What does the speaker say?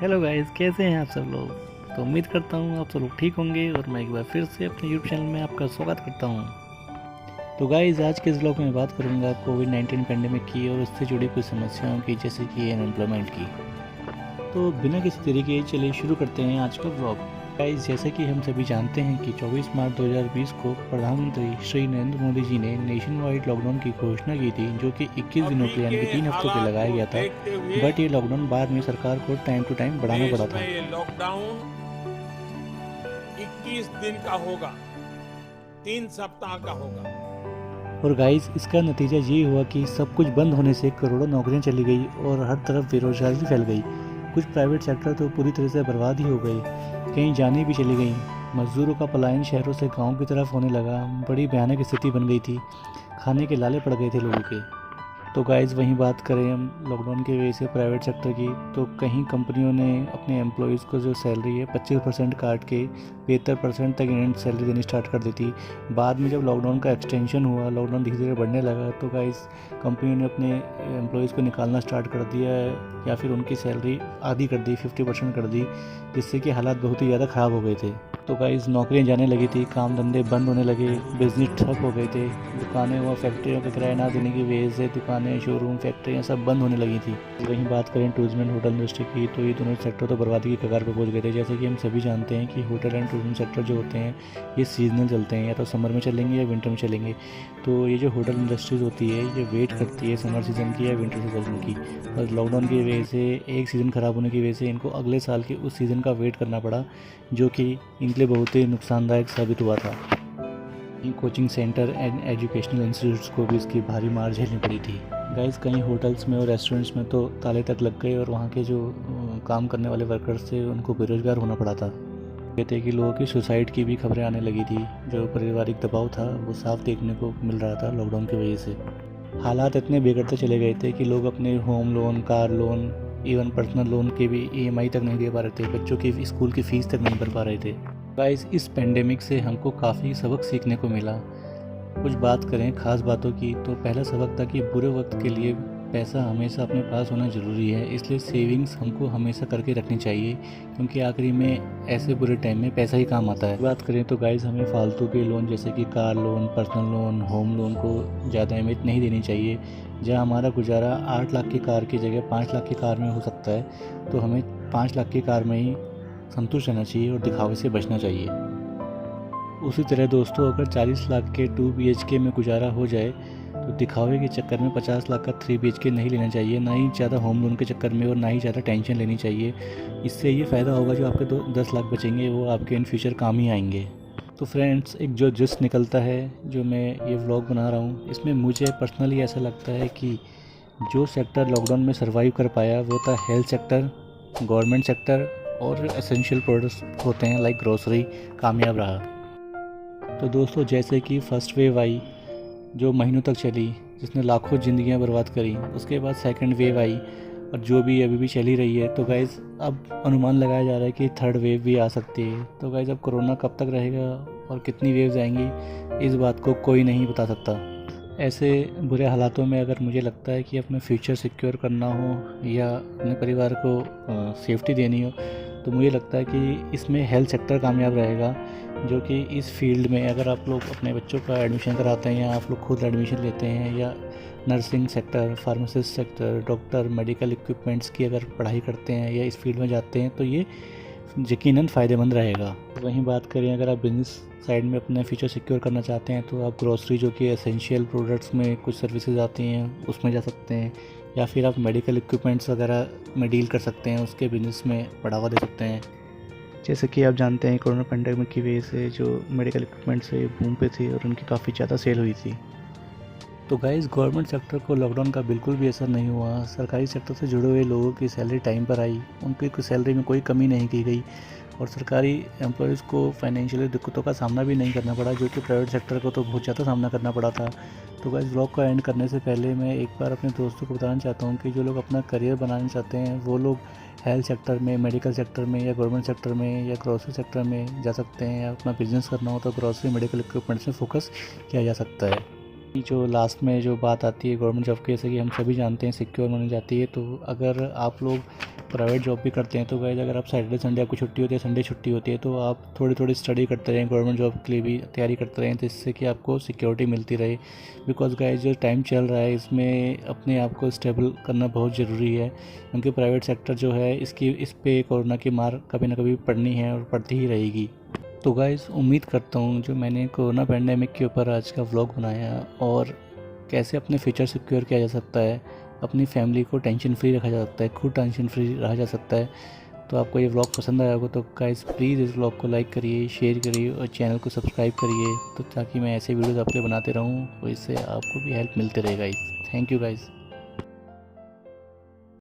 Hello guys, कैसे हैं आप सब लोग। तो उम्मीद करता हूँ आप सब लोग ठीक होंगे और मैं एक बार फिर से अपने यूट्यूब चैनल में आपका स्वागत करता हूँ। तो गाइस, आज के इस व्लॉग में बात करूँगा कोविड-19 पेंडेमिक की और उससे जुड़ी कुछ समस्याओं की, जैसे कि अनएम्प्लॉयमेंट की। तो बिना किसी देरी के चलिए शुरू करते हैं आज का व्लॉग। गाइस, जैसे कि हम सभी जानते हैं कि 24 मार्च 2020 को प्रधानमंत्री श्री नरेंद्र मोदी जी ने नेशन वाइड लॉकडाउन की घोषणा की थी, जो कि 21 दिनों के लिए यानी कि 3 हफ्तों के लिए लगाया गया था। बट ये लॉकडाउन बाद में सरकार को टाइम टू टाइम बढ़ाना देश पड़ा में था। ये लॉकडाउन 21 दिन का होगा, 3 सप्ताह का होगा। और गाइस, इसका नतीजा ये हुआ कि सब कुछ बंद होने से करोड़ों नौकरियां चली गई और हर तरफ बेरोजगारी फैल गई। कुछ प्राइवेट सेक्टर तो पूरी तरह से बर्बाद ही हो गए, कहीं जाने भी चली गई। मजदूरों का पलायन शहरों से गांव की तरफ होने लगा। बड़ी भयानक स्थिति बन गई थी, खाने के लाले पड़ गए थे लोगों के। तो गाइज़, वहीं बात करें हम लॉकडाउन की वजह से प्राइवेट सेक्टर की, तो कहीं कंपनियों ने अपने एम्प्लॉयज़ को जो सैलरी है 25% काट के 75% तक इन्हें सैलरी देनी स्टार्ट कर दी थी। बाद में जब लॉकडाउन का एक्सटेंशन हुआ, लॉकडाउन धीरे धीरे बढ़ने लगा, तो गाइज़ कंपनियों ने अपने एम्प्लॉयज़ को निकालना स्टार्ट कर दिया है, या फिर उनकी सैलरी आधी कर दी, 50% कर दी, जिससे कि हालात बहुत ही ज़्यादा ख़राब हो गए थे। तो गाइज़, नौकरियां जाने लगी थी, काम धंधे बंद होने लगे, बिजनेस ठप हो गए थे। दुकानें व फैक्ट्रियों का किराया ना देने की वजह से दुकानें, शोरूम, फैक्ट्रियाँ सब बंद होने लगी थी। वहीं बात करें टूरिज्म एंड होटल इंडस्ट्री की, तो ये दोनों सेक्टर तो बर्बादी की कगार पर पहुंच गए थे। जैसे कि हम सभी जानते हैं कि होटल एंड टूरिज्म सेक्टर जो होते हैं, ये सीजनल चलते हैं, या तो समर में चलेंगे या विंटर में चलेंगे। तो ये जो होटल इंडस्ट्रीज़ होती है, ये वेट करती है समर सीज़न की या विंटर सीज़न की। बस लॉकडाउन की वजह से एक सीज़न ख़राब होने की वजह से इनको अगले साल के उस सीज़न का वेट करना पड़ा, जो कि इनके लिए बहुत ही नुकसानदायक साबित हुआ था। Coaching centre and educational institutes को भी इसकी भारी मार झेलनी पड़ी थी। गाइस, कहीं होटल्स में और रेस्टोरेंट्स में तो ताले तक लग गए और वहाँ के जो काम करने वाले वर्कर्स थे उनको बेरोजगार होना पड़ा था। कहते हैं कि लोगों की सुसाइड की भी खबरें आने लगी थी। जो पारिवारिक दबाव था वो साफ देखने को मिल रहा था लॉकडाउन की वजह से। हालात इतने बिगड़ते चले गए थे कि लोग अपने home loan, car loan, even personal loan के भी ईएमआई तक नहीं दे पा रहे थे, बच्चों की स्कूल की फ़ीस तक नहीं भर पा रहे थे। गाइस, इस पेंडेमिक से हमको काफ़ी सबक सीखने को मिला। कुछ बात करें खास बातों की, तो पहला सबक था कि बुरे वक्त के लिए पैसा हमेशा अपने पास होना ज़रूरी है, इसलिए सेविंग्स हमको हमेशा करके रखनी चाहिए, क्योंकि आखिरी में ऐसे बुरे टाइम में पैसा ही काम आता है। बात करें तो गाइस, हमें फालतू के लोन जैसे कि car loan, personal loan, home loan को ज़्यादा अहमियत नहीं देनी चाहिए। जहाँ हमारा गुजारा 8 लाख की कार की जगह 5 लाख की कार में हो सकता है, तो हमें 5 लाख की कार में ही संतुष्ट रहना चाहिए और दिखावे से बचना चाहिए। उसी तरह दोस्तों, अगर 40 लाख के 2 BHK में गुजारा हो जाए, तो दिखावे के चक्कर में 50 लाख का 3 BHK नहीं लेना चाहिए, ना ही ज़्यादा होम लोन के चक्कर में, और ना ही ज़्यादा टेंशन लेनी चाहिए। इससे ये फ़ायदा होगा, जो आपके 10 लाख बचेंगे वो आपके इन फ्यूचर काम ही आएंगे। तो फ्रेंड्स, एक जो जिस्ट निकलता है, जो मैं ये व्लॉग बना रहा हूँ, इसमें मुझे पर्सनली ऐसा लगता है कि जो सेक्टर लॉकडाउन में सर्वाइव कर पाया वो था हेल्थ सेक्टर, गवर्नमेंट सेक्टर और एसेंशियल प्रोडक्ट्स होते हैं लाइक ग्रोसरी, कामयाब रहा। तो दोस्तों, जैसे कि फर्स्ट वेव आई जो महीनों तक चली, जिसने लाखों ज़िंदगियां बर्बाद करी, उसके बाद सेकंड वेव आई और जो भी अभी भी चली रही है। तो गाइज़, अब अनुमान लगाया जा रहा है कि थर्ड वेव भी आ सकती है। तो गाइज़, अब कोरोना कब तक रहेगा और कितनी वेव्स आएंगी, इस बात को कोई नहीं बता सकता। ऐसे बुरे हालातों में अगर मुझे लगता है कि अपना फ्यूचर सिक्योर करना हो या अपने परिवार को सेफ्टी देनी हो, तो मुझे लगता है कि इसमें हेल्थ सेक्टर कामयाब रहेगा। जो कि इस फील्ड में अगर आप लोग अपने बच्चों का एडमिशन कराते हैं या आप लोग खुद एडमिशन लेते हैं, या nursing sector, pharmacist sector, doctor, medical equipments की अगर पढ़ाई करते हैं या इस फील्ड में जाते हैं, तो ये यकीनन फ़ायदेमंद रहेगा। वहीं बात करें अगर आप बिज़नेस साइड में अपना फ्यूचर सिक्योर करना चाहते हैं, तो आप ग्रोसरी, जो कि एसेंशियल प्रोडक्ट्स में कुछ सर्विसेज आती हैं, उसमें जा सकते हैं, या फिर आप मेडिकल इक्विपमेंट्स वगैरह में डील कर सकते हैं, उसके बिज़नेस में बढ़ावा दे सकते हैं। जैसे कि आप जानते हैं, कोरोना पेंडेमिक की वजह से जो मेडिकल इक्विपमेंट्स है बूम पे थे और उनकी काफ़ी ज़्यादा सेल हुई थी। तो गाइस, गवर्नमेंट सेक्टर को लॉकडाउन का बिल्कुल भी असर नहीं हुआ। सरकारी सेक्टर से जुड़े हुए लोगों की सैलरी टाइम पर आई, उनकी सैलरी में कोई कमी नहीं की गई, और सरकारी एम्प्लॉयज़ को फाइनेंशियली दिक्कतों का सामना भी नहीं करना पड़ा, जो कि प्राइवेट सेक्टर को तो बहुत ज़्यादा सामना करना पड़ा था। तो गाइस, व्लॉग को एंड करने से पहले मैं एक बार अपने दोस्तों को बताना चाहता हूँ कि जो लोग अपना करियर बनाना चाहते हैं, वो लोग हेल्थ सेक्टर में, मेडिकल सेक्टर में, या गवर्नमेंट सेक्टर में, या ग्रोसरी सेक्टर में जा सकते हैं। या अपना बिजनेस करना हो तो ग्रोसरी, मेडिकल इक्विपमेंट्स में फोकस किया जा सकता है। जो लास्ट में जो बात आती है गवर्नमेंट जॉब की, जैसे कि हम सभी जानते हैं सिक्योर मानी जाती है। तो अगर आप लोग प्राइवेट जॉब भी करते हैं तो गाइस अगर आप सैटरडे संडे आपको छुट्टी होती है, संडे छुट्टी होती है, तो आप थोड़ी थोड़ी स्टडी करते रहें, गवर्नमेंट जॉब के लिए भी तैयारी करते रहें, जिससे कि आपको सिक्योरिटी मिलती रहे। बिकॉज गाइस जो टाइम चल रहा है इसमें अपने आप को स्टेबल करना बहुत ज़रूरी है, क्योंकि प्राइवेट सेक्टर जो है इस पे कोरोना की मार कभी ना कभी पड़नी है और पड़ती ही रहेगी। तो गाइस उम्मीद करता हूँ जो मैंने कोरोना पैंडेमिक के ऊपर आज का व्लॉग बनाया और कैसे अपने फ्यूचर सिक्योर किया जा सकता है, अपनी फैमिली को टेंशन फ्री रखा जा सकता है, खुद टेंशन फ्री रहा जा सकता है, तो आपको ये व्लॉग पसंद आया होगा तो गाइस प्लीज़ इस व्लॉग को लाइक करिए, शेयर करिए और चैनल को सब्सक्राइब करिए, तो ताकि मैं ऐसे वीडियोज़ आपके लिए बनाते रहूँ और इससे आपको भी हेल्प मिलती रहे गाइस। Thank you guys.